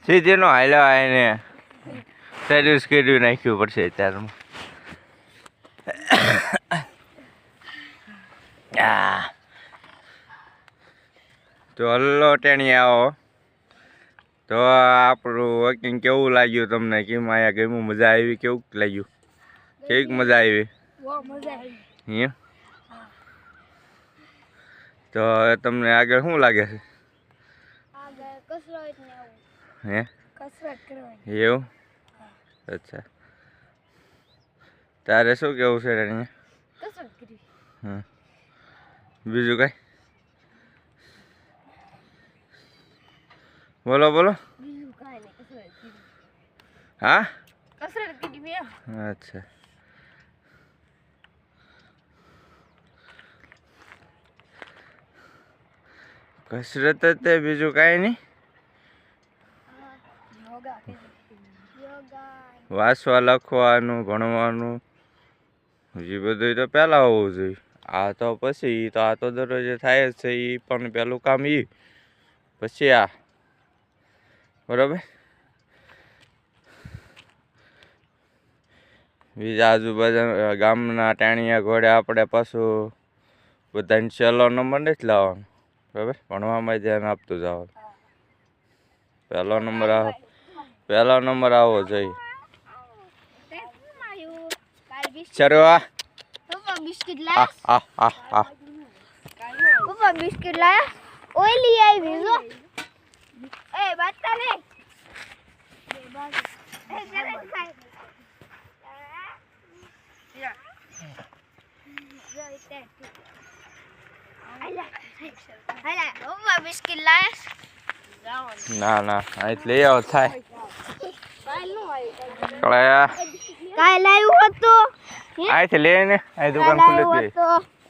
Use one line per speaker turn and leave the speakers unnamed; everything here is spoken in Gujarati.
સીધી નો હાલ્યો આને સર્વિસ કરી નાખ્યું પડશે અત્યારમાં. તો હલ્લો ટેણી આવો. તો આપણું વોકિંગ કેવું લાગ્યું તમને? કેમ આયા ગમ્યું? મજા આવી? કેવું લાગ્યું? કેવીક મજા આવી? હે તો તમને આગળ શું લાગે છે? હે એવું? અચ્છા, તારે શું કેવું છે રાણી? હા, બીજું કઈ બોલો બોલો. હા, અચ્છા. કસરત તે બીજું કાંઈ નહીં. વાંચવા લખવાનું ભણવાનું એ બધું તો પહેલાં હોવું જોઈએ. આ તો પછી તો આ તો દરરોજ થાય જ છે. એ પણ પહેલું કામ એ, પછી આ. બરાબર. બીજા આજુબાજુ ગામના ટાણિયા ઘોડે આપણે પાછું બધાને છેલ્લો નંબર નથી લાવવાનો. બરાબર, ભણવામાં ધ્યાન આપતું જવાનું. પહેલો નંબર આવવો જોઈએ. ચરવા
બિસ્કિટ લાયા ઓઈલી આવી જો એ બાતા ને એ જરે ખાય હાલા બિસ્કિટ લાયા.
ના ના એટલે લઈ આવો થાય. કળાયા
કાઈ લાવ્યું હતું
આથી લઈને આ દુકાન ખુલ્લી હતી.